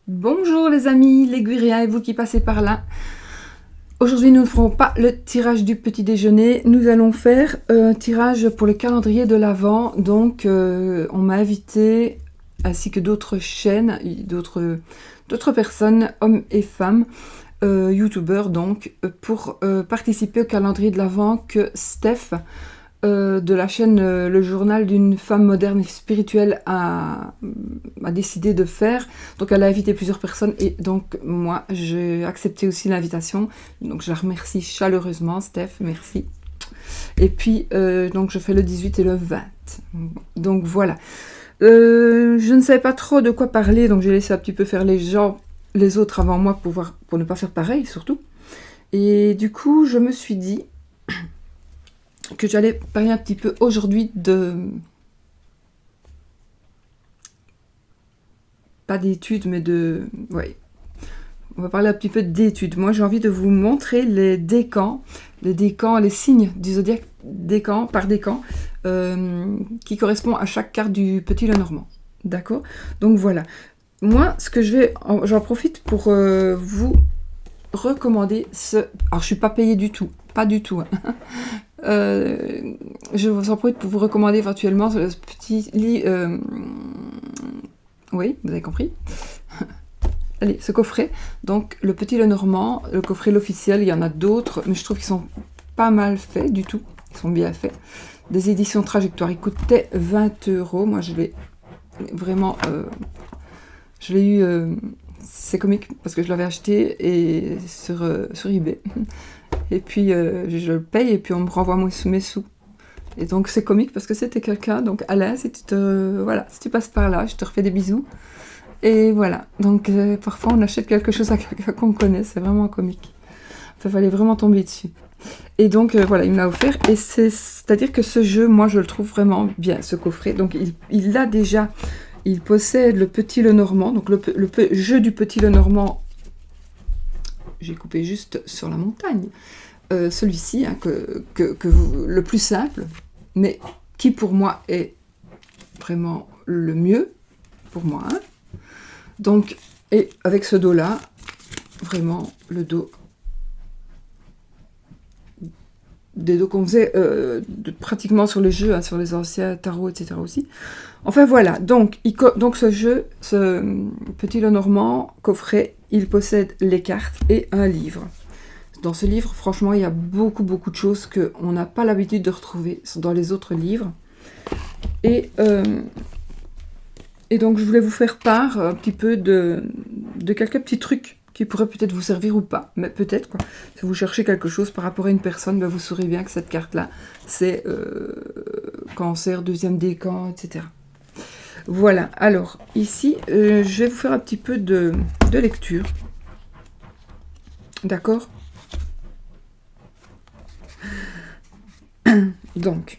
Bonjour les amis, l'aiguillien et vous qui passez par là. Aujourd'hui nous ne ferons pas le tirage du petit déjeuner, nous allons faire un tirage pour le calendrier de l'Avent. Donc on m'a invité, ainsi que d'autres chaînes, d'autres personnes, hommes et femmes, youtubeurs donc, pour participer au calendrier de l'Avent que Steph, de la chaîne Le Journal d'une femme moderne et spirituelle a décidé de faire. Donc elle a invité plusieurs personnes et donc moi j'ai accepté aussi l'invitation. Donc je la remercie chaleureusement, Steph, merci. Et puis donc je fais le 18 et le 20. Donc voilà. Je ne savais pas trop de quoi parler, donc j'ai laissé un petit peu faire les autres avant moi pour ne pas faire pareil surtout. Et du coup je me suis dit que j'allais parler un petit peu aujourd'hui pas d'études, mais ouais, on va parler un petit peu d'études. Moi, j'ai envie de vous montrer les décans, les signes du zodiaque décan par décan, qui correspond à chaque carte du Petit Lenormand. D'accord? Donc voilà. Moi, j'en profite pour vous recommander alors, je suis pas payée du tout, pas du tout. Hein. Je vous en profite pour vous recommander éventuellement ce petit livre. Oui, vous avez compris. Allez, ce coffret, donc le Petit Lenormand, le coffret l'officiel, il y en a d'autres, mais je trouve qu'ils sont pas mal faits du tout, ils sont bien faits. Des éditions Trajectoire, ils coûtaient 20 €. Moi, je l'ai vraiment, je l'ai eu, c'est comique parce que je l'avais acheté et sur eBay. Et puis je le paye et puis on me renvoie mes sous. Et donc c'est comique parce que c'était quelqu'un, donc Alain, si tu passes par là, je te refais des bisous. Et voilà, donc parfois on achète quelque chose à quelqu'un qu'on connaît, c'est vraiment comique. Enfin, il fallait vraiment tomber dessus. Et donc voilà, il me l'a offert. Et c'est-à-dire que ce jeu, moi je le trouve vraiment bien, ce coffret. Donc il possède le Petit Lenormand, donc le jeu du Petit Lenormand. J'ai coupé juste sur la montagne. Celui-ci, hein, le plus simple, mais qui pour moi est vraiment le mieux, pour moi. Hein. Donc, et avec ce dos-là, vraiment le dos, des dos qu'on faisait pratiquement sur les jeux, hein, sur les anciens tarots, etc. aussi. Enfin voilà, donc ce jeu, ce Petit Lenormand coffret, il possède les cartes et un livre. Dans ce livre, franchement, il y a beaucoup de choses qu'on n'a pas l'habitude de retrouver dans les autres livres. Et donc, je voulais vous faire part un petit peu de quelques petits trucs qui pourraient peut-être vous servir ou pas. Mais peut-être, quoi. Si vous cherchez quelque chose par rapport à une personne, ben, vous saurez bien que cette carte-là, c'est cancer, deuxième décan, etc. Voilà. Alors, ici, je vais vous faire un petit peu de lecture. D'accord ? Donc,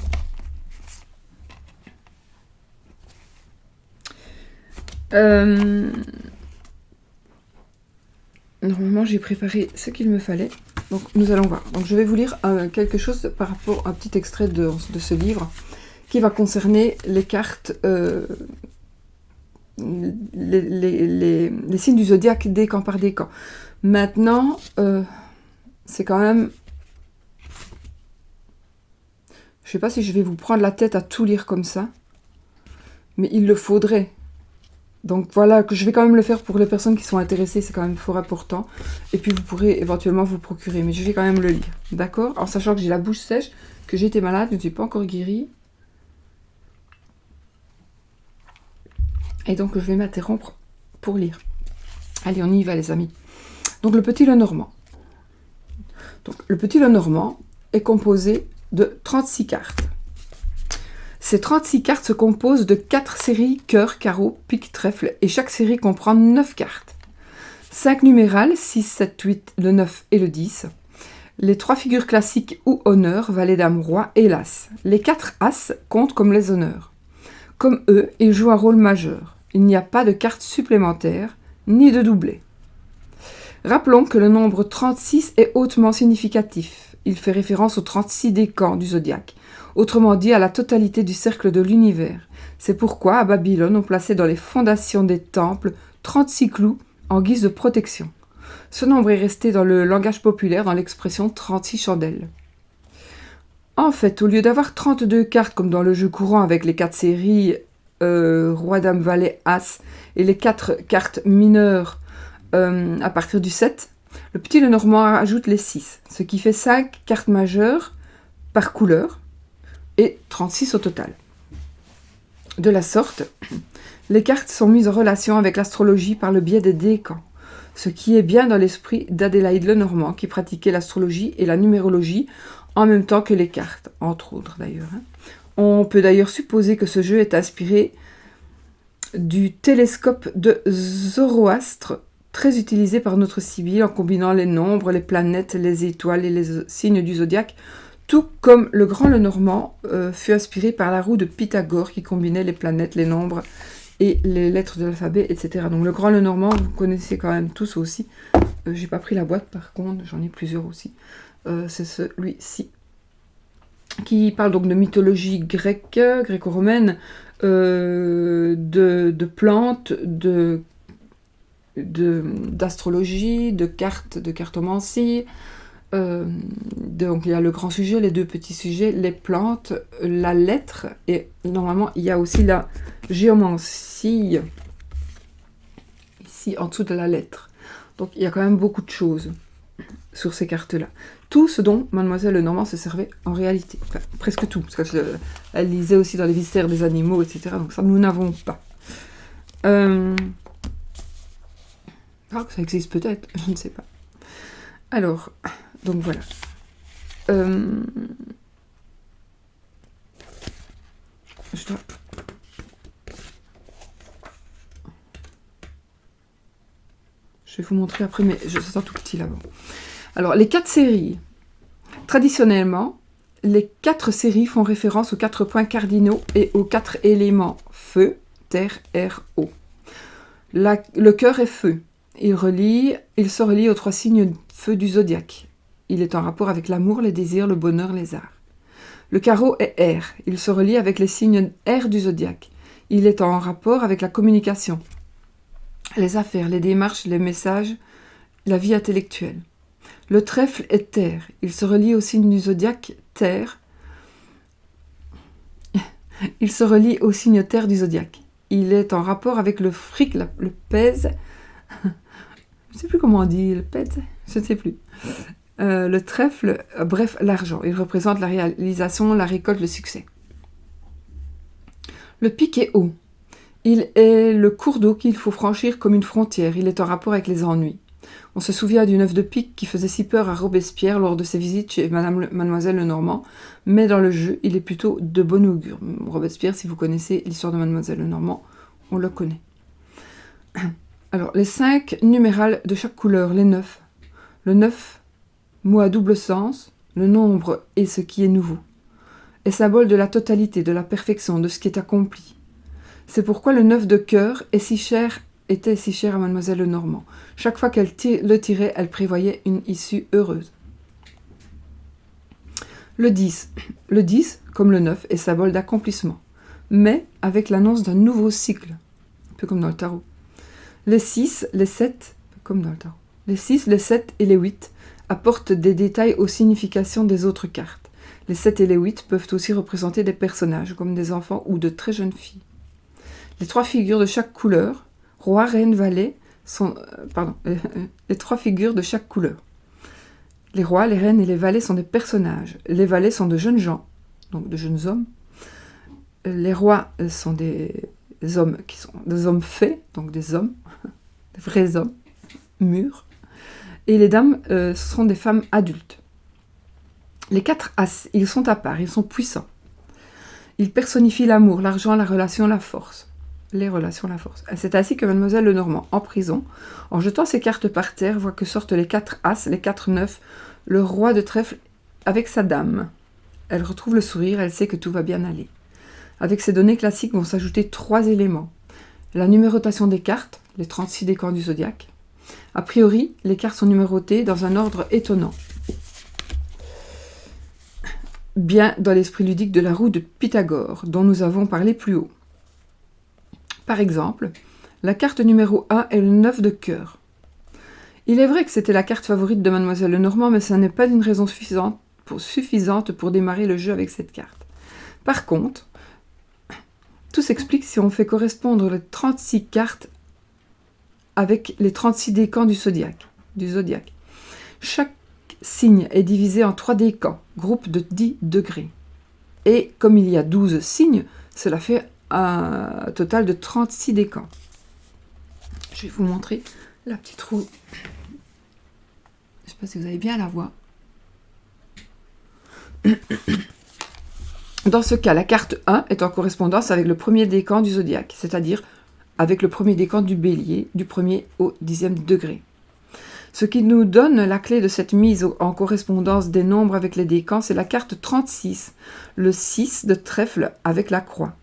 normalement j'ai préparé ce qu'il me fallait, donc nous allons voir. Donc je vais vous lire quelque chose par rapport à un petit extrait de ce livre qui va concerner les cartes, les signes du zodiaque décan par décan. Maintenant, c'est quand même... Je sais pas si je vais vous prendre la tête à tout lire comme ça, mais il le faudrait. Donc voilà, que je vais quand même le faire pour les personnes qui sont intéressées, c'est quand même fort important. Et puis vous pourrez éventuellement vous procurer, mais je vais quand même le lire. D'accord ? En sachant que j'ai la bouche sèche, que j'ai été malade, je ne suis pas encore guérie. Et donc je vais m'interrompre pour lire. Allez, on y va les amis. Donc le Petit Lenormand. Donc le Petit Lenormand est composé de 36 cartes. Ces 36 cartes se composent de 4 séries cœur, carreau, pique, trèfle et chaque série comprend 9 cartes. 5 numérales, 6, 7, 8, le 9 et le 10. Les 3 figures classiques ou honneurs, valet, dame, roi et l'as. Les 4 as comptent comme les honneurs. Comme eux, ils jouent un rôle majeur. Il n'y a pas de cartes supplémentaires, ni de doublés. Rappelons que le nombre 36 est hautement significatif. Il fait référence aux 36 décans du zodiaque, autrement dit à la totalité du cercle de l'univers. C'est pourquoi, à Babylone, on plaçait dans les fondations des temples 36 clous en guise de protection. Ce nombre est resté dans le langage populaire dans l'expression 36 chandelles. En fait, au lieu d'avoir 32 cartes comme dans le jeu courant avec les 4 séries Roi, Dame, Valet, As et les 4 cartes mineures à partir du 7, le petit Lenormand ajoute les 6, ce qui fait 5 cartes majeures par couleur et 36 au total. De la sorte, les cartes sont mises en relation avec l'astrologie par le biais des décans, ce qui est bien dans l'esprit d'Adélaïde Lenormand qui pratiquait l'astrologie et la numérologie en même temps que les cartes, entre autres d'ailleurs. On peut d'ailleurs supposer que ce jeu est inspiré du télescope de Zoroastre, très utilisé par notre Sibylle en combinant les nombres, les planètes, les étoiles et les signes du zodiaque, tout comme le grand Lenormand fut inspiré par la roue de Pythagore qui combinait les planètes, les nombres et les lettres de l'alphabet, etc. Donc le grand Lenormand, vous connaissez quand même tous aussi. J'ai pas pris la boîte par contre, j'en ai plusieurs aussi. C'est celui-ci, qui parle donc de mythologie grecque, gréco-romaine, de plantes, d'astrologie, de cartes, de cartomancie. Donc il y a le grand sujet, les deux petits sujets, les plantes, la lettre, et normalement il y a aussi la géomancie, ici en dessous de la lettre. Donc il y a quand même beaucoup de choses sur ces cartes-là. Tout ce dont Mademoiselle Lenormand se servait en réalité. Enfin, presque tout, parce qu'elle lisait aussi dans les viscères des animaux, etc. Donc ça, nous n'avons pas. Ah, ça existe peut-être, je ne sais pas. Alors, donc voilà. Je vais vous montrer après, mais je sens tout petit là-bas. Alors, les 4 séries. Traditionnellement, les 4 séries font référence aux 4 points cardinaux et aux 4 éléments feu, terre, air, eau. Le cœur est feu. Il se relie aux 3 signes feu du zodiaque. Il est en rapport avec l'amour, les désirs, le bonheur, les arts. Le carreau est air. Il se relie avec les signes air du zodiaque. Il est en rapport avec la communication, les affaires, les démarches, les messages, la vie intellectuelle. Le trèfle est terre. Il se relie au signe du zodiaque terre. Il se relie au signe terre du zodiaque. Il est en rapport avec le fric, le pèse. Je ne sais plus comment on dit, le pèse. Je ne sais plus. Le trèfle, bref, l'argent. Il représente la réalisation, la récolte, le succès. Le pic est haut. Il est le cours d'eau qu'il faut franchir comme une frontière. Il est en rapport avec les ennuis. On se souvient du 9 de pique qui faisait si peur à Robespierre lors de ses visites chez Mademoiselle Lenormand, mais dans le jeu, il est plutôt de bon augure. Robespierre, si vous connaissez l'histoire de Mademoiselle Lenormand, on le connaît. Alors, les 5 numérales de chaque couleur, les 9. Le 9, mot à double sens, le nombre est ce qui est nouveau, est symbole de la totalité, de la perfection, de ce qui est accompli. C'est pourquoi le 9 de cœur était si cher à Mademoiselle Lenormand. Chaque fois qu'elle le tirait, elle prévoyait une issue heureuse. Le 10, comme le 9, est symbole d'accomplissement, mais avec l'annonce d'un nouveau cycle, un peu comme dans le tarot. Les 6, les 7, comme dans le tarot. Les 6, les 7 et les 8 apportent des détails aux significations des autres cartes. Les 7 et les 8 peuvent aussi représenter des personnages, comme des enfants ou de très jeunes filles. Les 3 figures de chaque couleur, roi, reine, valet, les 3 figures de chaque couleur. Les rois, les reines et les valets sont des personnages. Les valets sont de jeunes gens, donc de jeunes hommes. Les rois sont des hommes qui sont des hommes faits, donc des hommes, des vrais hommes, mûrs. Et les dames, ce sont des femmes adultes. Les 4 as, ils sont à part, ils sont puissants. Ils personnifient l'amour, l'argent, la relation, la force. Les relations, la force. C'est ainsi que Mademoiselle Lenormand, en prison, en jetant ses cartes par terre, voit que sortent les 4 as, les 4 neufs, le roi de trèfle avec sa dame. Elle retrouve le sourire, elle sait que tout va bien aller. Avec ces données classiques vont s'ajouter 3 éléments. La numérotation des cartes, les 36 décans du zodiaque. A priori, les cartes sont numérotées dans un ordre étonnant. Bien dans l'esprit ludique de la roue de Pythagore, dont nous avons parlé plus haut. Par exemple, La carte numéro 1 est le 9 de cœur. Il est vrai que c'était la carte favorite de Mademoiselle Lenormand, mais ça n'est pas une raison suffisante pour démarrer le jeu avec cette carte. Par contre, tout s'explique si on fait correspondre les 36 cartes avec les 36 décans du zodiaque. Chaque signe est divisé en 3 décans, groupe de 10 degrés. Et comme il y a 12 signes, cela fait un total de 36 décans. Je vais vous montrer la petite roue. Je ne sais pas si vous avez bien la voix. Dans ce cas, la carte 1 est en correspondance avec le premier décan du zodiaque, c'est-à-dire avec le premier décan du bélier, du 1er au 10e degré. Ce qui nous donne la clé de cette mise en correspondance des nombres avec les décans, c'est la carte 36, le 6 de trèfle avec la croix.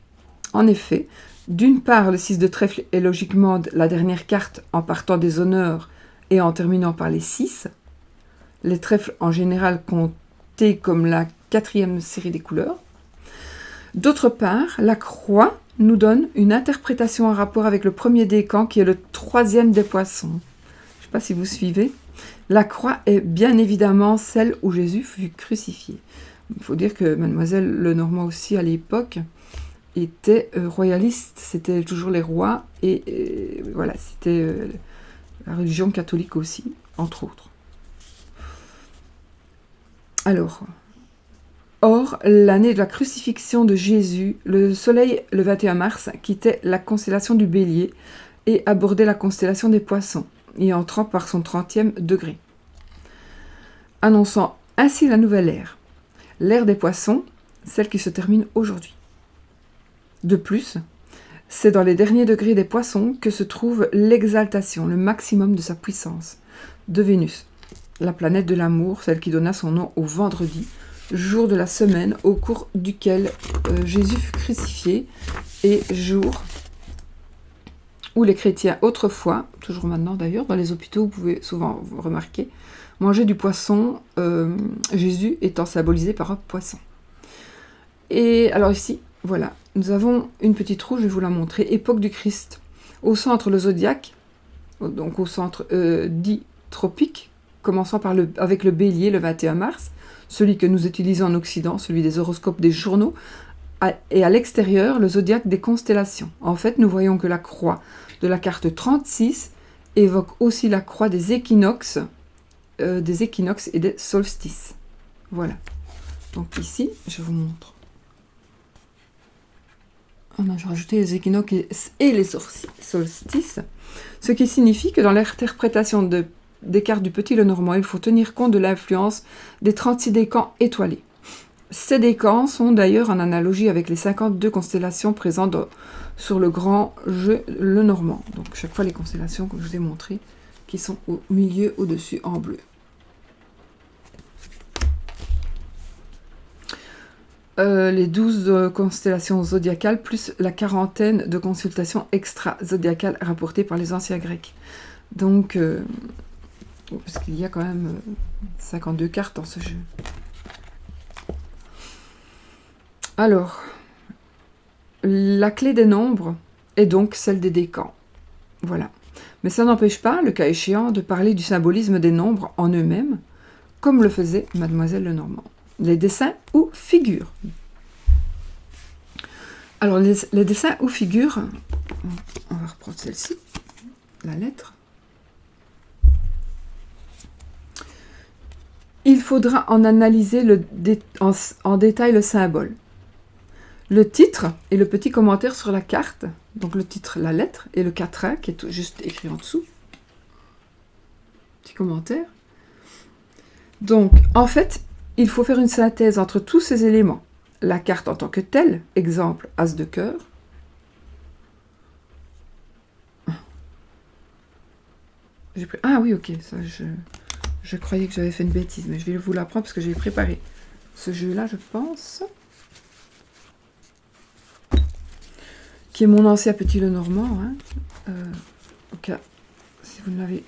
En effet, d'une part, le 6 de trèfle est logiquement la dernière carte en partant des honneurs et en terminant par les 6. Les trèfles en général comptés comme la 4e série des couleurs. D'autre part, la croix nous donne une interprétation en rapport avec le premier décan qui est le 3e des poissons. Je ne sais pas si vous suivez. La croix est bien évidemment celle où Jésus fut crucifié. Il faut dire que Mademoiselle Lenormand aussi à l'époque était royaliste, c'était toujours les rois et voilà, c'était la religion catholique aussi, entre autres. Alors, or, l'année de la crucifixion de Jésus, le soleil, le 21 mars, quittait la constellation du Bélier et abordait la constellation des Poissons, y entrant par son 30e degré, annonçant ainsi la nouvelle ère, l'ère des Poissons, celle qui se termine aujourd'hui. De plus, c'est dans les derniers degrés des Poissons que se trouve l'exaltation, le maximum de sa puissance, de Vénus, la planète de l'amour, celle qui donna son nom au vendredi, jour de la semaine au cours duquel Jésus fut crucifié, et jour où les chrétiens autrefois, toujours maintenant d'ailleurs, dans les hôpitaux, vous pouvez souvent remarquer, manger du poisson, Jésus étant symbolisé par un poisson. Et alors ici, voilà, nous avons une petite roue, je vais vous la montrer, époque du Christ. Au centre, le zodiaque, donc au centre dit tropique, commençant avec le bélier le 21 mars, celui que nous utilisons en Occident, celui des horoscopes des journaux, et à l'extérieur, le zodiaque des constellations. En fait, nous voyons que la croix de la carte 36 évoque aussi la croix des équinoxes et des solstices. Voilà. Donc ici, je vous montre. On a rajouté les équinoxes et les solstices, ce qui signifie que dans l'interprétation des cartes du Petit Lenormand, il faut tenir compte de l'influence des 36 décans étoilés. Ces décans sont d'ailleurs en analogie avec les 52 constellations présentes sur le grand jeu Lenormand. Donc chaque fois les constellations, comme je vous ai montré, qui sont au milieu, au-dessus, en bleu. Les 12 constellations zodiacales, plus la quarantaine de consultations extra-zodiacales rapportées par les anciens Grecs. Donc, parce qu'il y a quand même 52 cartes dans ce jeu. Alors, la clé des nombres est donc celle des décans. Voilà. Mais ça n'empêche pas, le cas échéant, de parler du symbolisme des nombres en eux-mêmes, comme le faisait Mademoiselle Lenormand. Les dessins ou figures. Alors, les dessins ou figures, on va reprendre celle-ci, la lettre. Il faudra en analyser en détail le symbole. Le titre et le petit commentaire sur la carte, donc le titre, la lettre, et le quatrain qui est juste écrit en dessous. Petit commentaire. Donc, en fait, il faut faire une synthèse entre tous ces éléments. La carte en tant que telle, exemple, as de cœur. Ah oui, ok, ça, je croyais que j'avais fait une bêtise, mais je vais vous l'apprendre parce que j'ai préparé ce jeu-là, je pense. Qui est mon ancien Petit Lenormand. Hein. Ok, si vous ne l'avez...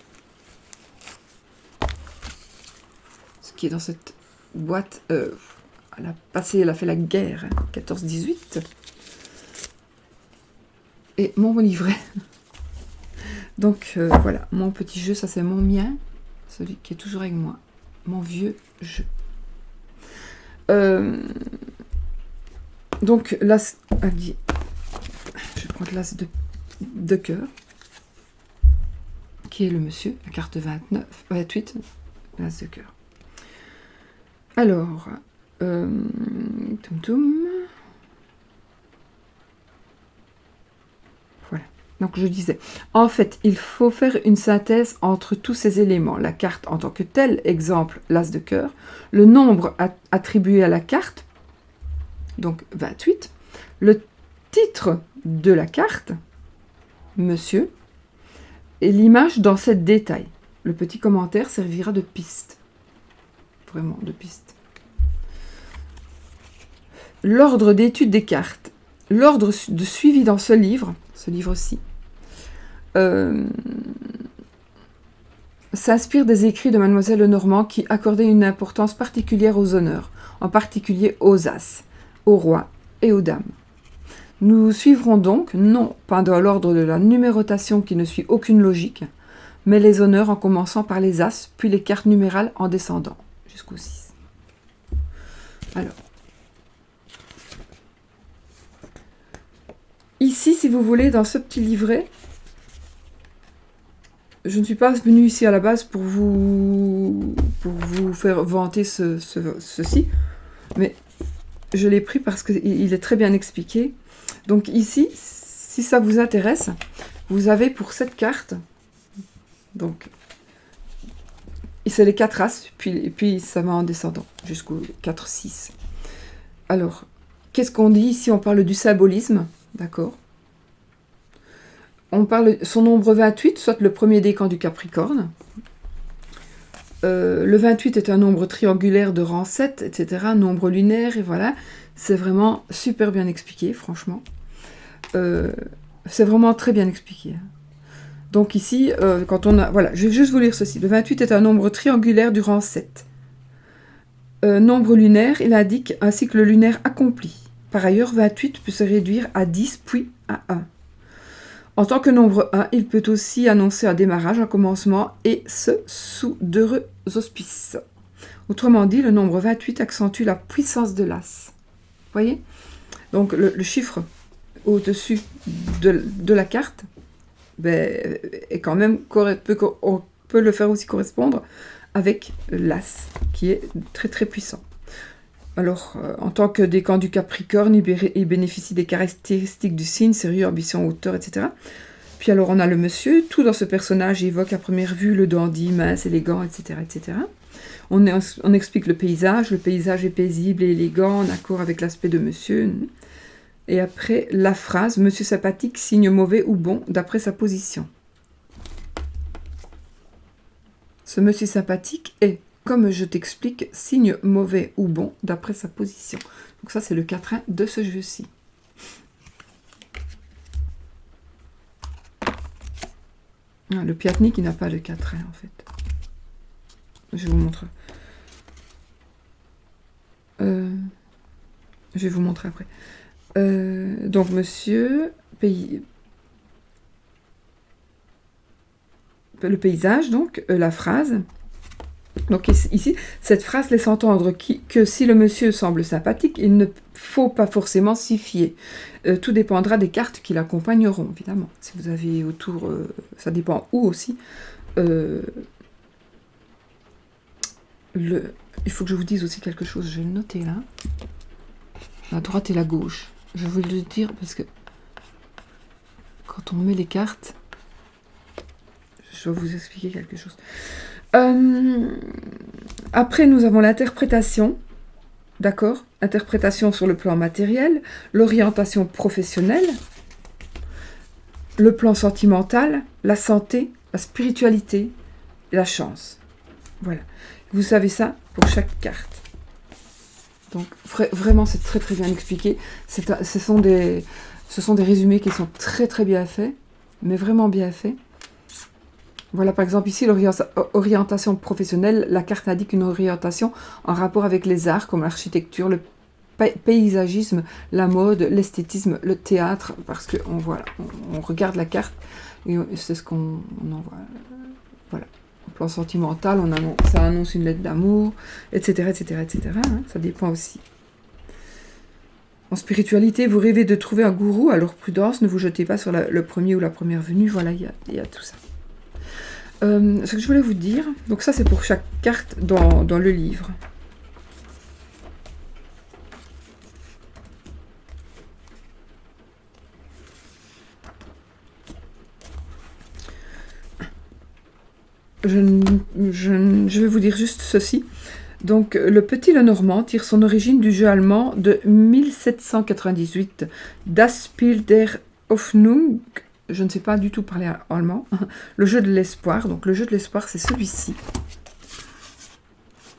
Ce qui est dans cette boîte... elle a fait la guerre, hein, 14-18. Et mon livret. Donc voilà, mon petit jeu, ça c'est mon mien, celui qui est toujours avec moi, mon vieux jeu. Donc l'as, je vais prendre l'as de cœur, qui est le monsieur, la carte 28, l'as de cœur. Alors, toum toum. Voilà. Donc je disais, en fait, il faut faire une synthèse entre tous ces éléments. La carte en tant que telle, exemple, l'as de cœur, le nombre attribué à la carte, donc 28, le titre de la carte, monsieur, et l'image dans cette détail. Le petit commentaire servira de piste. Vraiment, de piste. L'ordre d'étude des cartes. L'ordre de suivi dans ce livre-ci, s'inspire des écrits de Mademoiselle Lenormand qui accordait une importance particulière aux honneurs, en particulier aux as, aux rois et aux dames. Nous suivrons donc, non pas dans l'ordre de la numérotation qui ne suit aucune logique, mais les honneurs en commençant par les as, puis les cartes numérales en descendant, jusqu'au 6. Alors, ici, si vous voulez, dans ce petit livret, je ne suis pas venue ici à la base pour vous faire vanter ceci, mais je l'ai pris parce qu'il est très bien expliqué. Donc ici, si ça vous intéresse, vous avez pour cette carte, donc, c'est les 4 as, puis ça va en descendant jusqu'au 4-6. Alors, qu'est-ce qu'on dit ici? On parle du symbolisme, d'accord? On parle de son nombre 28, soit le premier décan du Capricorne. Le 28 est un nombre triangulaire de rang 7, etc. Nombre lunaire, et voilà. C'est vraiment super bien expliqué, franchement. C'est vraiment très bien expliqué. Donc ici, quand on a... Voilà, je vais juste vous lire ceci. Le 28 est un nombre triangulaire du rang 7. Nombre lunaire, il indique un cycle lunaire accompli. Par ailleurs, 28 peut se réduire à 10, puis à 1. En tant que nombre 1, il peut aussi annoncer un démarrage, un commencement, et ce, sous d'heureux auspices. Autrement dit, le nombre 28 accentue la puissance de l'as. Vous voyez? Donc, le chiffre au-dessus de la carte, ben, est quand même, on peut le faire aussi correspondre avec l'as, qui est très très puissant. Alors, en tant que décan du Capricorne, il bénéficie des caractéristiques du signe, sérieux, ambition, hauteur, etc. Puis alors, on a le monsieur. Tout dans ce personnage évoque à première vue le dandy, mince, élégant, etc. etc. On explique le paysage. Le paysage est paisible et élégant, en accord avec l'aspect de monsieur. Et après, la phrase « Monsieur sympathique, signe mauvais ou bon, d'après sa position ». Ce monsieur sympathique est, comme je t'explique, signe mauvais ou bon d'après sa position. Donc ça, c'est le quatrain de ce jeu-ci. Ah, le Piatnik, qui n'a pas le quatrain, en fait. Je vous montre. Je vais vous montrer après. Donc, monsieur, le paysage, donc, la phrase... Donc ici, cette phrase laisse entendre que si le monsieur semble sympathique, il ne faut pas forcément s'y fier. Tout dépendra des cartes qui l'accompagneront, évidemment. Si vous avez autour, ça dépend où aussi. Il faut que je vous dise aussi quelque chose, je vais le noter là. La droite et la gauche. Je vais vous le dire parce que quand on met les cartes, je vais vous expliquer quelque chose. Après, nous avons l'interprétation, d'accord? Interprétation sur le plan matériel, l'orientation professionnelle, le plan sentimental, la santé, la spiritualité et la chance. Voilà. Vous savez ça pour chaque carte. Donc, vraiment, c'est très très bien expliqué. Ce sont des résumés qui sont très très bien faits, mais vraiment bien faits. Voilà, par exemple, ici, l'orientation professionnelle, la carte indique une orientation en rapport avec les arts, comme l'architecture, le paysagisme, la mode, l'esthétisme, le théâtre, parce que voilà, on regarde la carte et c'est ce qu'on en voit. Voilà. Au plan sentimental, ça annonce une lettre d'amour, etc., etc., etc. Hein, ça dépend aussi. En spiritualité, vous rêvez de trouver un gourou, alors prudence, ne vous jetez pas sur le premier ou la première venue. Voilà, il y a tout ça. Ce que je voulais vous dire, donc ça c'est pour chaque carte dans le livre. Je vais vous dire juste ceci. Donc, le Petit Lenormand tire son origine du jeu allemand de 1798, Das Spiel der Hoffnung. Je ne sais pas du tout parler allemand. Le jeu de l'espoir. Donc, le jeu de l'espoir, c'est celui-ci.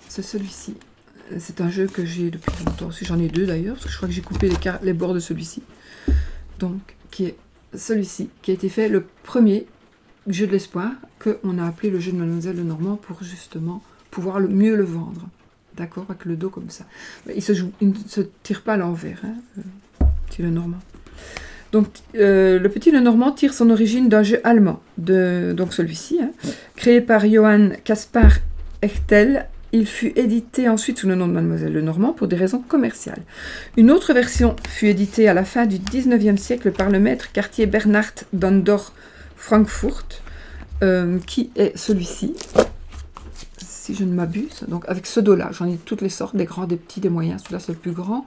C'est celui-ci. C'est un jeu que j'ai depuis longtemps aussi. J'en ai deux d'ailleurs, parce que je crois que j'ai coupé les bords de celui-ci. Donc, qui est celui-ci, qui a été fait le premier jeu de l'espoir, qu'on a appelé le jeu de Mademoiselle Lenormand pour justement pouvoir mieux le vendre. D'accord, avec le dos comme ça. Il ne se tire pas à l'envers, hein, le Petit Lenormand. Donc, le Petit Lenormand tire son origine d'un jeu allemand, donc celui-ci, hein, créé par Johann Caspar Echtel. Il fut édité ensuite sous le nom de Mademoiselle Lenormand pour des raisons commerciales. Une autre version fut éditée à la fin du 19e siècle par le maître quartier Bernhard Dondor Frankfurt, qui est celui-ci, si je ne m'abuse. Donc avec ce dos-là, j'en ai toutes les sortes, des grands, des petits, des moyens. Celui-là c'est le plus grand,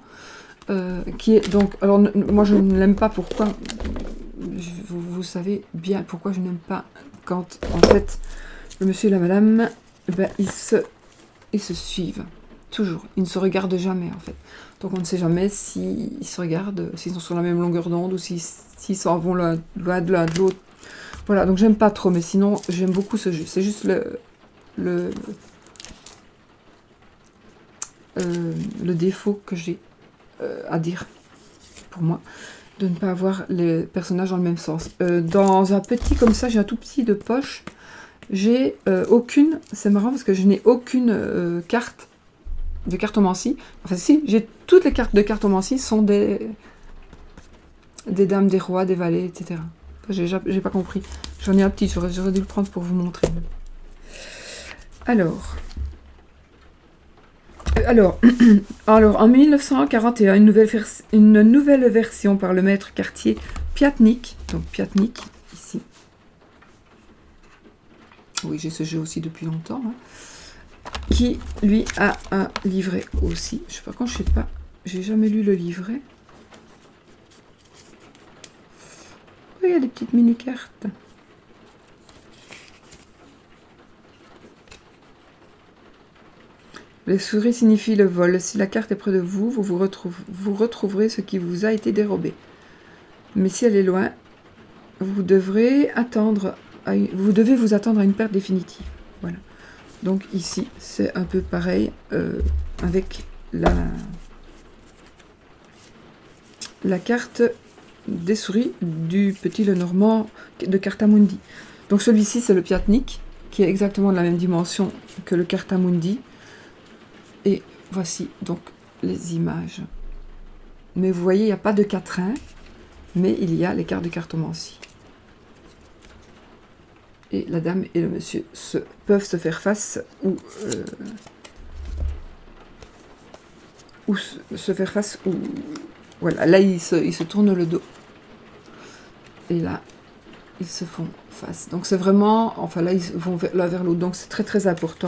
qui est donc. Alors moi je ne l'aime pas. Pourquoi? Vous savez bien pourquoi je n'aime pas quand en fait le monsieur et la madame, ben, ils se suivent toujours. Ils ne se regardent jamais en fait. Donc on ne sait jamais s'ils se regardent, s'ils sont sur la même longueur d'onde ou s'ils s'en vont loin de l'un de l'autre. Voilà, donc j'aime pas trop, mais sinon j'aime beaucoup ce jeu. C'est juste le défaut que j'ai à dire pour moi, de ne pas avoir les personnages dans le même sens. Dans un petit comme ça, j'ai un tout petit de poche. J'ai aucune, c'est marrant parce que je n'ai aucune carte de cartomancie. Enfin si, j'ai toutes les cartes de cartomancie sont des dames, des rois, des valets, etc. J'ai pas compris. J'en ai un petit, j'aurais dû le prendre pour vous montrer. Alors, en 1941, une nouvelle version par le maître quartier Piatnik, donc Piatnik, ici. Oui, j'ai ce jeu aussi depuis longtemps, hein, qui, lui, a un livret aussi. Je sais pas quand, je sais pas, j'ai jamais lu le livret. Il y a des petites mini-cartes. Les souris signifient le vol. Si la carte est près de vous, vous retrouverez ce qui vous a été dérobé. Mais si elle est loin, vous devez vous attendre à une perte définitive. Voilà. Donc ici, c'est un peu pareil avec la carte des souris du Petit Lenormand de Cartamundi. Donc celui-ci, c'est le Piatnik, qui est exactement de la même dimension que le Cartamundi. Et voici donc les images. Mais vous voyez, il n'y a pas de quatrain, mais il y a les cartes de cartomancie. Et la dame et le monsieur peuvent se faire face ou se faire face ou voilà, là ils se tournent le dos. Et là, ils se font face. Donc c'est vraiment, enfin là, ils vont l'un vers l'autre. Donc c'est très très important.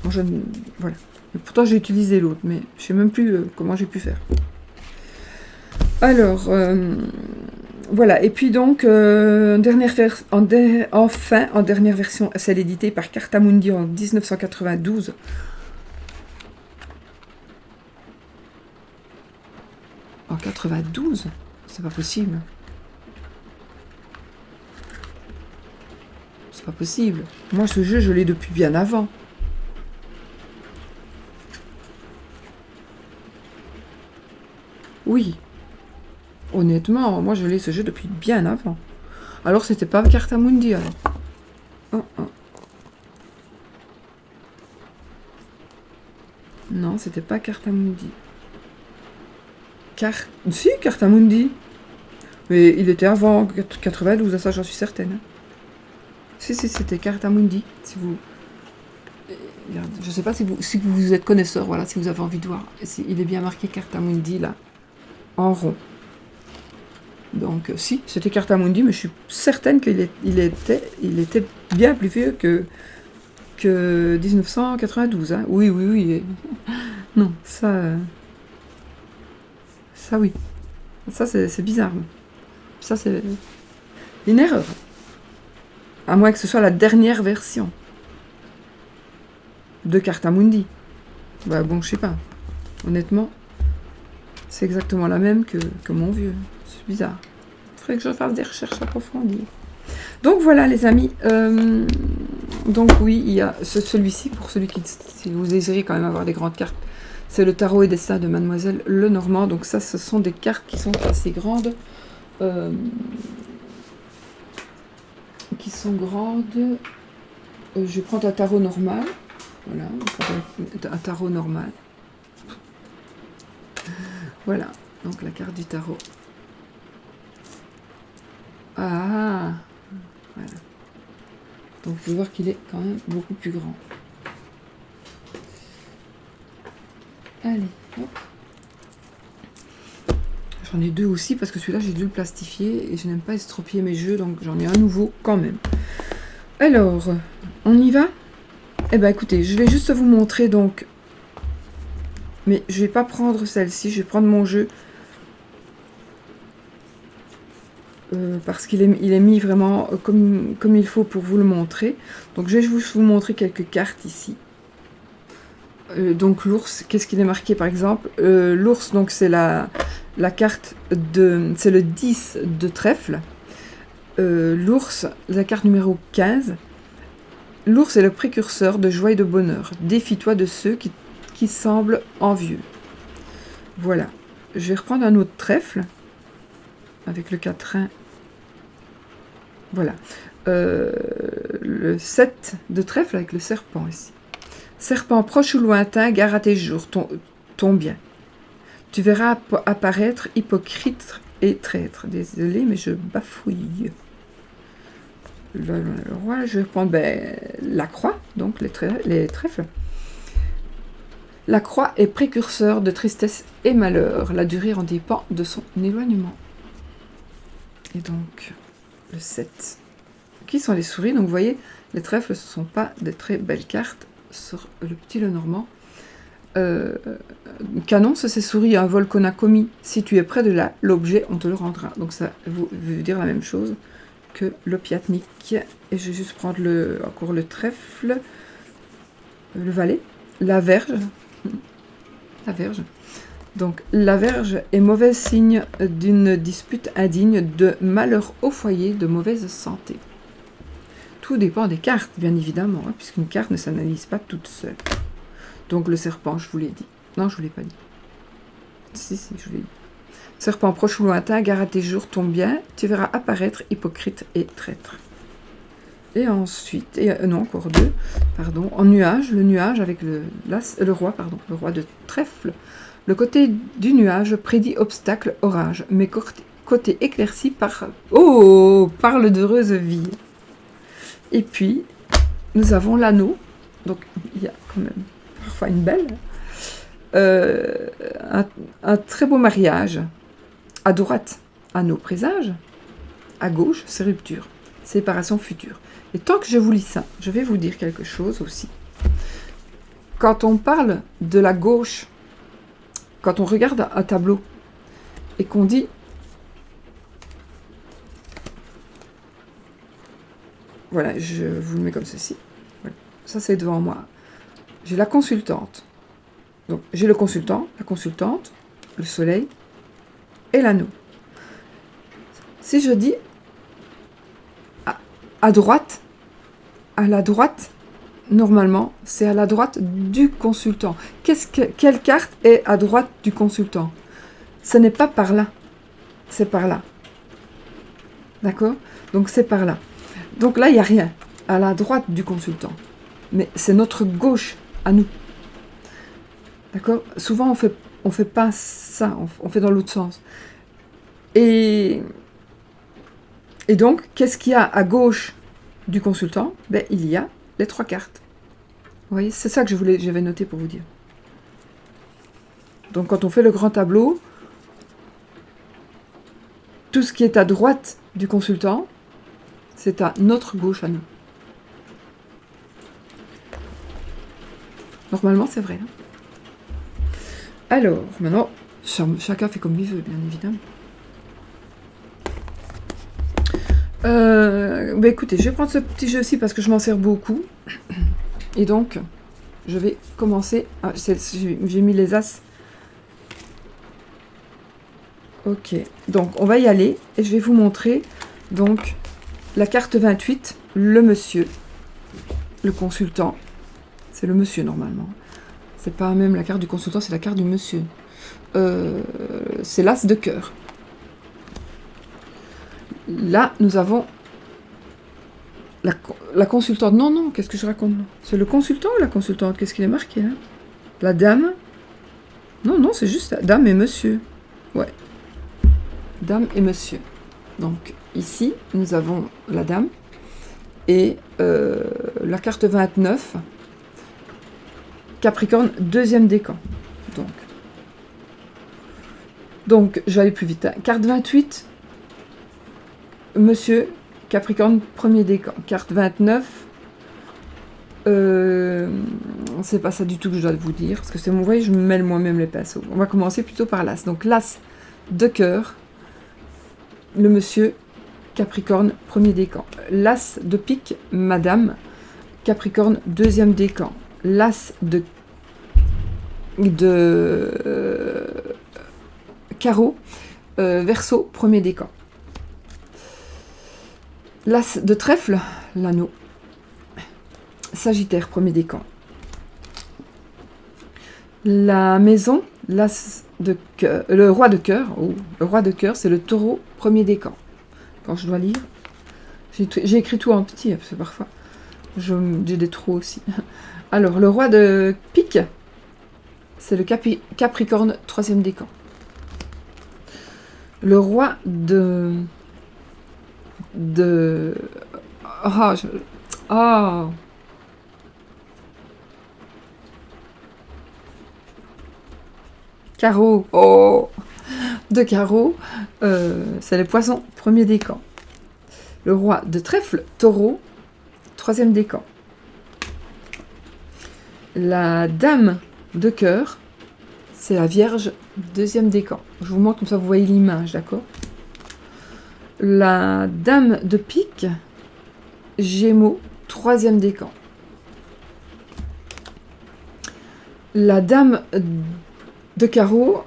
Moi, voilà. Et pourtant j'ai utilisé l'autre, mais je ne sais même plus comment j'ai pu faire. Alors, voilà. Et puis donc, en dernière version, celle éditée par Cartamundi en 1992. En 92 ? C'est pas possible. C'est pas possible. Moi, ce jeu, je l'ai depuis bien avant. Oui. Honnêtement, moi, je l'ai ce jeu depuis bien avant. Alors, c'était pas Cartamundi, alors. Non, c'était pas Cartamundi. Si, Cartamundi. Mais il était avant 92, ça j'en suis certaine. Si, c'était Cartamundi. Si vous... Je ne sais pas si vous êtes connaisseur, voilà, si vous avez envie de voir. Il est bien marqué Cartamundi, là, en rond. Donc, si, c'était Cartamundi, mais je suis certaine qu'il était bien plus vieux que 1992. Hein. Oui. Non, ça oui. Ça, c'est bizarre. Ça, c'est une erreur. À moins que ce soit la dernière version de Cartamundi. Bah bon, je sais pas. Honnêtement, c'est exactement la même que mon vieux. C'est bizarre. Il faudrait que je fasse des recherches approfondies. Donc voilà les amis. Donc oui, il y a celui-ci, pour celui qui, si vous désirez quand même avoir des grandes cartes, c'est le Tarot et Destin de Mademoiselle Lenormand. Donc ça, ce sont des cartes qui sont assez grandes. Qui sont grandes. Je vais prendre un tarot normal. Voilà, un tarot normal. Voilà, donc la carte du tarot. Ah, voilà. Donc vous pouvez voir qu'il est quand même beaucoup plus grand. Allez, hop. J'en ai deux aussi parce que celui-là j'ai dû le plastifier et je n'aime pas estropier mes jeux, donc j'en ai un nouveau quand même. Alors, on y va? Eh bien écoutez, je vais juste vous montrer donc, mais je vais pas prendre celle-ci, je vais prendre mon jeu parce qu'il est mis vraiment comme il faut pour vous le montrer. Donc je vais vous montrer quelques cartes ici. Donc l'ours, qu'est-ce qu'il est marqué par exemple? L'ours, donc c'est la carte de... c'est le 10 de trèfle. L'ours, la carte numéro 15. L'ours est le précurseur de joie et de bonheur. Défie-toi de ceux qui semblent envieux. Voilà. Je vais reprendre un autre trèfle. Avec le quatrain. Voilà. Le 7 de trèfle avec le serpent ici. Serpent proche ou lointain, gare à tes jours, ton bien. Tu verras apparaître hypocrite et traître. Désolé, mais je bafouille. Le roi, je vais prendre la croix, donc les trèfles. La croix est précurseur de tristesse et malheur. La durée en dépend de son éloignement. Et donc, le 7. Qui sont les souris? Donc, vous voyez, les trèfles, ce ne sont pas des très belles cartes sur le petit Lenormand. Canon, c'est souris, un vol qu'on a commis. Si tu es près de là, l'objet, on te le rendra. Donc, ça veut dire la même chose que l'opiatnik. Et je vais juste prendre encore le trèfle, le valet, la verge. La verge. Donc, la verge est mauvais signe d'une dispute indigne, de malheur au foyer, de mauvaise santé. Tout dépend des cartes, bien évidemment, hein, puisqu'une carte ne s'analyse pas toute seule. Donc, le serpent, je vous l'ai dit. Non, je ne vous l'ai pas dit. Si, je vous l'ai dit. Serpent proche ou lointain, gare à tes jours, ton bien, tu verras apparaître hypocrite et traître. Et ensuite, non, encore deux, pardon, en nuage, le nuage avec le roi de trèfle. Le côté du nuage prédit obstacle, orage, mais côté éclairci parle d'heureuse vie. Et puis, nous avons l'anneau, donc il y a quand même parfois une belle, un très beau mariage. À droite, anneau présage, à gauche, c'est rupture, séparation future. Et tant que je vous lis ça, je vais vous dire quelque chose aussi. Quand on parle de la gauche, quand on regarde un tableau et qu'on dit voilà, je vous le mets comme ceci. Voilà. Ça, c'est devant moi. J'ai la consultante. Donc, j'ai le consultant, la consultante, le soleil et l'anneau. Si je dis à droite, à la droite, normalement, c'est à la droite du consultant. Quelle carte est à droite du consultant? Ce n'est pas par là, c'est par là. D'accord? Donc c'est par là. Donc là, il n'y a rien à la droite du consultant. Mais c'est notre gauche à nous. D'accord? Souvent, on fait pas ça, on fait dans l'autre sens. Et donc, qu'est-ce qu'il y a à gauche du consultant? Ben, il y a les 3 cartes. Vous voyez, c'est ça que j'avais noté pour vous dire. Donc, quand on fait le grand tableau, tout ce qui est à droite du consultant, c'est à notre gauche à nous. Normalement, c'est vrai. Hein. Alors, maintenant, chacun fait comme il veut, bien évidemment. Bah écoutez, je vais prendre ce petit jeu-ci parce que je m'en sers beaucoup. Et donc, je vais commencer. Ah, j'ai mis les as. Ok, donc on va y aller et je vais vous montrer donc la carte 28, le monsieur, le consultant. C'est le monsieur normalement. C'est pas même la carte du consultant, c'est la carte du monsieur. C'est l'as de cœur. Là, nous avons la consultante. Non, non, qu'est-ce que je raconte? C'est le consultant ou la consultante? Qu'est-ce qu'il est marqué là? La dame? Non, non, c'est juste dame et monsieur. Ouais. Dame et monsieur. Donc, ici, nous avons la dame et la carte 29, Capricorne, deuxième décan. Donc je vais aller plus vite. Hein. Carte 28, monsieur, Capricorne, premier décan. Carte 29, c'est pas ça du tout que je dois vous dire, parce que c'est mon voyage, je me mêle moi-même les pinceaux. On va commencer plutôt par l'as. Donc l'as de cœur, le monsieur, Capricorne, premier décan. L'as de pique, madame, Capricorne, deuxième décan. L'as de carreau, Verseau, premier décan. L'as de trèfle, l'anneau, Sagittaire, premier décan. La maison, l'as de cœur, le roi de cœur, le roi de cœur, c'est le taureau, premier décan. Quand je dois lire, j'ai écrit tout en petit, parce que parfois j'ai des trous aussi. Alors, le roi de pique, c'est le Capricorne, troisième décan. Le roi de... Carreau. Oh. De carreau, c'est les poissons, premier décan. Le roi de trèfle, taureau, troisième décan. La dame de cœur, c'est la Vierge, deuxième décan. Je vous montre comme ça, vous voyez l'image, d'accord? La dame de pique, Gémeaux, troisième décan. La dame de carreau,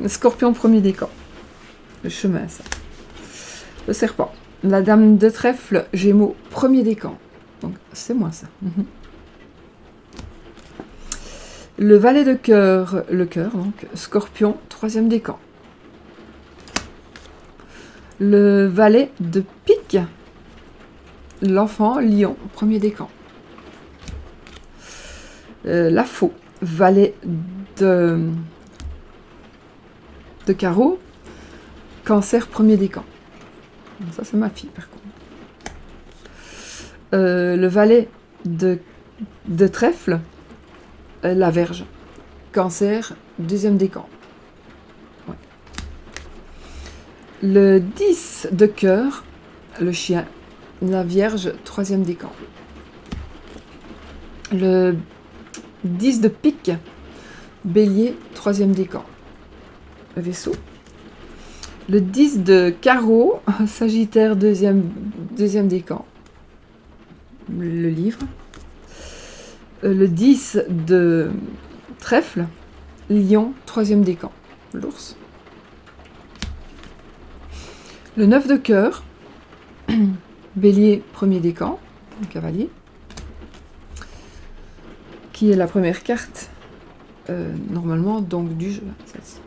Scorpion, premier décan. Le chemin, ça. Le serpent. La dame de trèfle, Gémeaux, premier décan. Donc, c'est moi, ça. Le valet de cœur, le cœur, donc, Scorpion, troisième décan. Le valet de pique, l'enfant, Lion, premier décan. La faux, valet de carreau, Cancer, premier décan. Ça, c'est ma fille, par contre. Le valet de trèfle, la Vierge, Cancer, deuxième décan. Ouais. Le 10 de cœur, le chien, la Vierge, troisième décan. Le 10 de pique, Bélier, troisième décan. Le Verseau. Le 10 de carreau, Sagittaire, deuxième décan. Le livre. Le 10 de trèfle, Lion, troisième décan. L'ours. Le 9 de cœur, Bélier, premier décan, le cavalier, qui est la première carte, normalement, donc du jeu, celle-ci.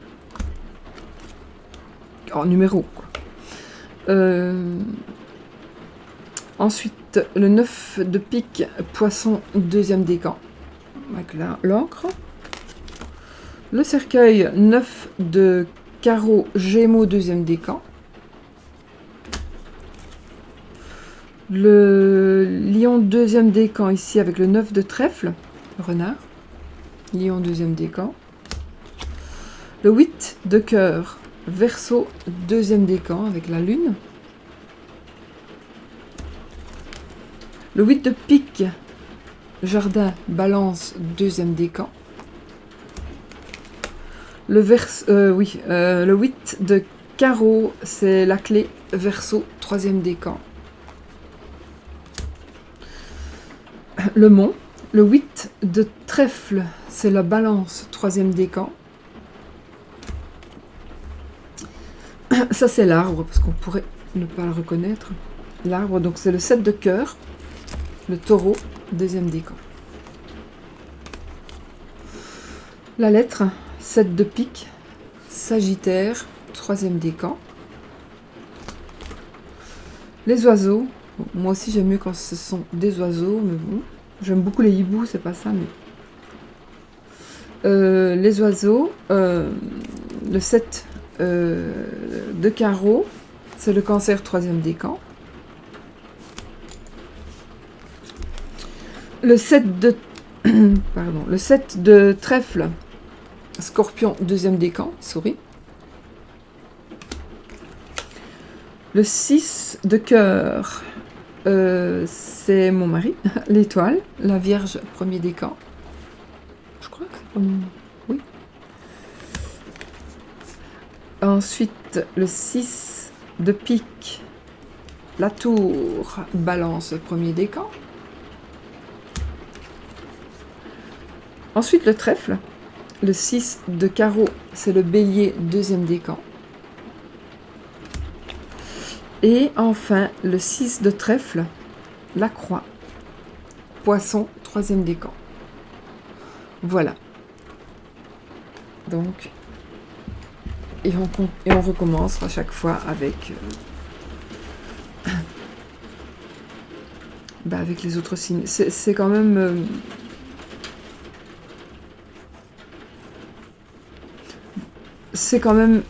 En numéro, quoi. Ensuite, le 9 de pique, Poisson, deuxième décan, avec l'encre. Le cercueil 9 de carreau Gémeaux, deuxième décan. Le lion, deuxième décan, ici, avec le 9 de trèfle, renard. Lion, deuxième décan. Le 8 de cœur, Verseau, deuxième décan, avec la lune. Le 8 de pique, Jardin, Balance, deuxième décan. Le 8 de carreau, c'est la clé, Verseau, troisième décan. Le mont. Le 8 de trèfle, c'est la Balance, troisième décan. Ça, c'est l'arbre, parce qu'on pourrait ne pas le reconnaître. L'arbre, donc c'est le 7 de cœur, le taureau, deuxième décan. La lettre, 7 de pique, Sagittaire, troisième décan. Les oiseaux, moi aussi j'aime mieux quand ce sont des oiseaux, mais bon, j'aime beaucoup les hiboux, c'est pas ça, mais... les oiseaux, le 7 de carreau, c'est le Cancer, troisième décan. Le 7 de le 7 de trèfle, Scorpion, deuxième décan, souris. Le 6 de cœur, c'est mon mari, l'étoile, la Vierge, premier décan. Je crois que c'est comme... Oui. Ensuite, le 6 de pique, la tour, Balance, premier décan. Ensuite, le trèfle, le 6 de carreau, c'est le Bélier, deuxième décan. Et enfin, le 6 de trèfle, la croix, Poisson, troisième décan. Voilà. Donc, et on recommence à chaque fois avec, avec les autres signes. C'est quand même... c'est quand même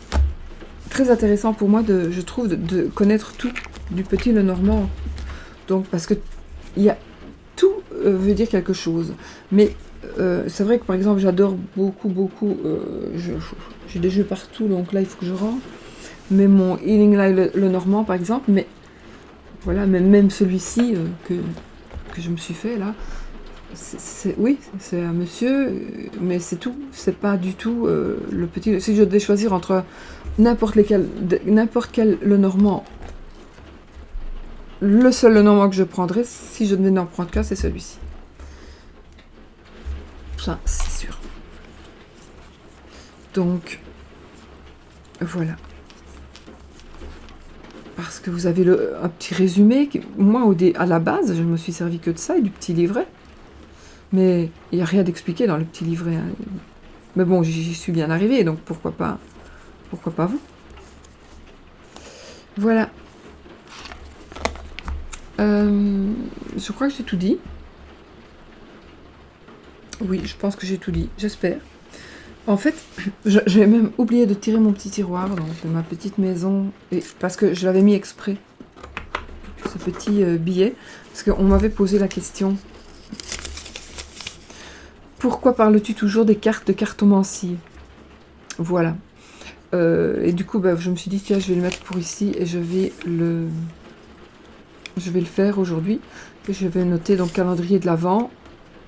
très intéressant pour moi, je trouve, de connaître tout du Petit Lenormand. Donc, parce que tout veut dire quelque chose. Mais c'est vrai que, par exemple, j'adore beaucoup... j'ai des jeux partout, donc là, il faut que je rentre. Mais mon Healing Light Lenormand, par exemple, mais voilà, même celui-ci que je me suis fait, là, oui, c'est un monsieur, mais c'est tout. C'est pas du tout le petit... Si je devais choisir entre n'importe quel Lenormand, le seul Lenormand que je prendrais, si je devais n'en prendre qu'un, c'est celui-ci. Ça, c'est sûr. Donc, voilà. Parce que vous avez un petit résumé. Moi, à la base, je me suis servi que de ça et du petit livret. Mais il n'y a rien d'expliqué dans le petit livret. Hein. Mais bon, j'y suis bien arrivée, donc pourquoi pas vous. Voilà. Je crois que j'ai tout dit. Oui, je pense que j'ai tout dit, j'espère. En fait, j'ai même oublié de tirer mon petit tiroir donc, de ma petite maison, parce que je l'avais mis exprès, ce petit billet, parce qu'on m'avait posé la question. Pourquoi parles-tu toujours des cartes de cartomancie? Voilà. Et du coup, je me suis dit, tiens, je vais le mettre pour ici, et je vais le faire aujourd'hui. Et je vais noter donc calendrier de l'Avent.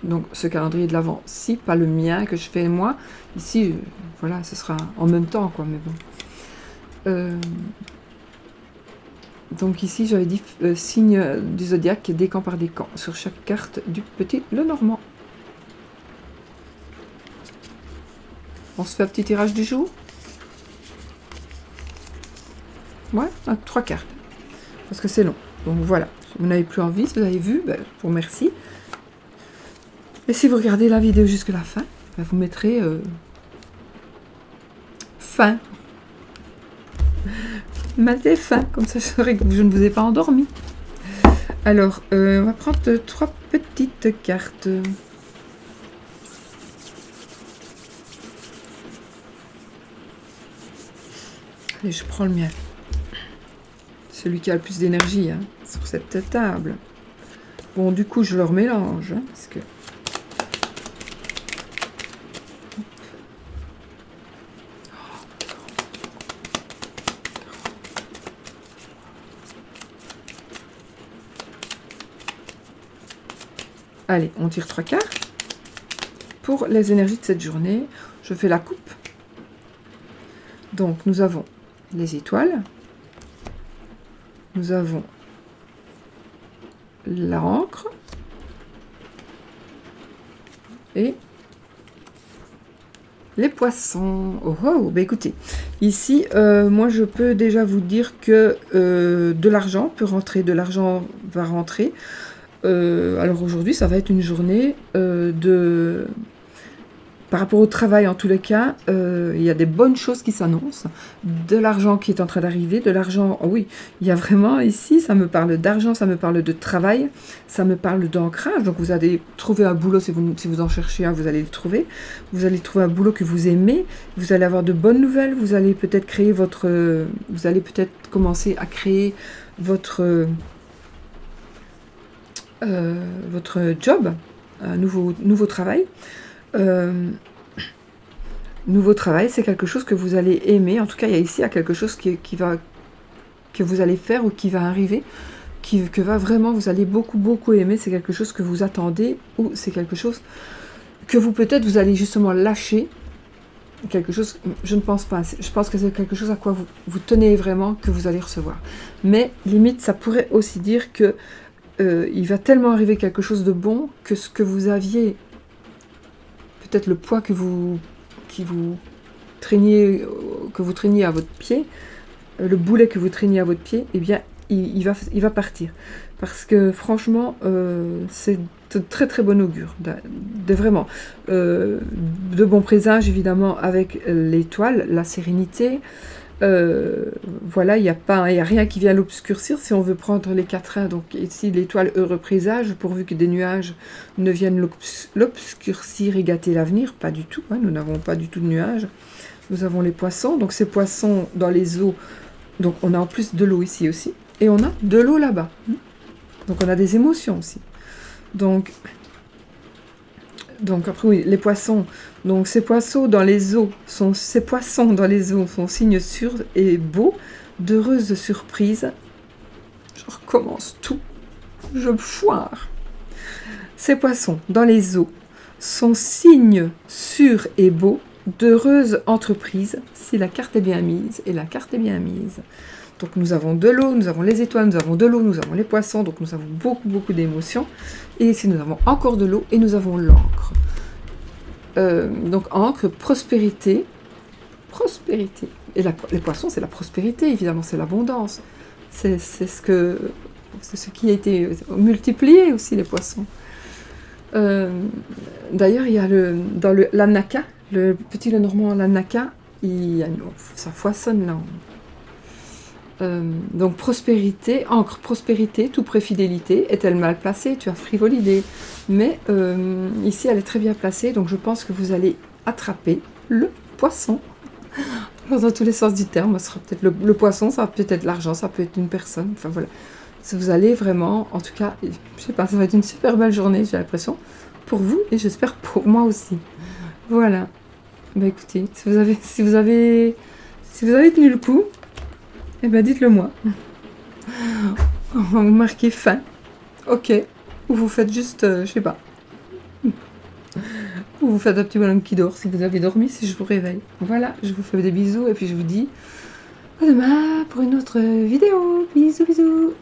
Donc ce calendrier de l'Avent-ci, pas le mien que je fais moi. Ici, voilà, ce sera en même temps, quoi, mais bon. Donc ici, j'avais dit signe du zodiaque, décan par décan, sur chaque carte du Petit Lenormand. On se fait un petit tirage du jour? Ouais, 3 cartes. Parce que c'est long. Donc voilà. Si vous n'avez plus envie, si vous avez vu, je vous remercie. Et si vous regardez la vidéo jusqu'à la fin, vous mettrez fin. Mettez fin, comme ça je saurai que je ne vous ai pas endormi. Alors, on va prendre 3 petites cartes. Allez, je prends le mien. Celui qui a le plus d'énergie hein, sur cette table. Bon, du coup, je leur mélange. Hein, parce que... Allez, on tire 3 cartes. Pour les énergies de cette journée, je fais la coupe. Donc, nous avons les étoiles. Nous avons l'encre. Et les poissons. Oh, oh, bah écoutez, ici, moi, je peux déjà vous dire que de l'argent peut rentrer, de l'argent va rentrer. Alors aujourd'hui, ça va être une journée de... Par rapport au travail, en tous les cas, il y a des bonnes choses qui s'annoncent. De l'argent qui est en train d'arriver, de l'argent... Oh oui, il y a vraiment ici, ça me parle d'argent, ça me parle de travail, ça me parle d'ancrage. Donc vous allez trouver un boulot, si vous en cherchez un, vous allez le trouver. Vous allez trouver un boulot que vous aimez, vous allez avoir de bonnes nouvelles, vous allez peut-être créer votre... vous allez peut-être commencer à créer votre job, un nouveau travail. Nouveau travail, c'est quelque chose que vous allez aimer. En tout cas, il y a ici quelque chose que vous allez faire ou qui va arriver, que va vraiment, vous allez beaucoup aimer. C'est quelque chose que vous attendez ou c'est quelque chose que peut-être vous allez justement lâcher. Quelque chose, je ne pense pas. Je pense que c'est quelque chose à quoi vous tenez vraiment, que vous allez recevoir. Mais limite, ça pourrait aussi dire que il va tellement arriver quelque chose de bon que ce que vous aviez, peut-être le poids que vous traîniez à votre pied, le boulet que vous traîniez à votre pied, eh bien, il va partir. Parce que franchement, c'est de très bon augure. Vraiment. De bons présages, évidemment, avec l'étoile, la sérénité. Voilà, il n'y a rien qui vient l'obscurcir si on veut prendre les quatrains. Donc ici l'étoile heureux présage, pourvu que des nuages ne viennent l'obscurcir et gâter l'avenir, pas du tout, hein, nous n'avons pas du tout de nuages. Nous avons les poissons, donc ces poissons dans les eaux, donc on a en plus de l'eau ici aussi, et on a de l'eau là-bas, donc on a des émotions aussi. Donc après oui, les poissons, donc ces poissons dans les eaux sont signes sûrs et beaux, d'heureuses surprises. Je recommence tout, je foire. Ces poissons dans les eaux sont signes sûrs et beaux, d'heureuses entreprises, si la carte est bien mise, et la carte est bien mise. Donc nous avons de l'eau, nous avons les étoiles, nous avons de l'eau, nous avons les poissons, donc nous avons beaucoup d'émotions. Et ici nous avons encore de l'eau et nous avons l'encre. Donc encre, prospérité. Et les poissons, c'est la prospérité, évidemment, c'est l'abondance. C'est ce qui a été multiplié aussi, les poissons. D'ailleurs, il y a l'anaka, le petit Lenormand l'anaka, ça foisonne là. Donc prospérité, encre, prospérité, tout près fidélité. Est-elle mal placée? Tu as frivolidé. Mais ici, elle est très bien placée, donc je pense que vous allez attraper le poisson. Dans tous les sens du terme, ça sera peut-être le poisson, ça peut être l'argent, ça peut être une personne. Enfin voilà. Vous allez vraiment, en tout cas, je sais pas, ça va être une super belle journée, j'ai l'impression, pour vous et j'espère pour moi aussi. Voilà. Bah écoutez, si vous avez tenu le coup, eh ben dites-le moi. Vous marquez fin. Ok. Ou vous faites juste, je sais pas. Ou vous faites un petit bonhomme qui dort si vous avez dormi, si je vous réveille. Voilà, je vous fais des bisous et puis je vous dis à demain pour une autre vidéo. Bisous, bisous.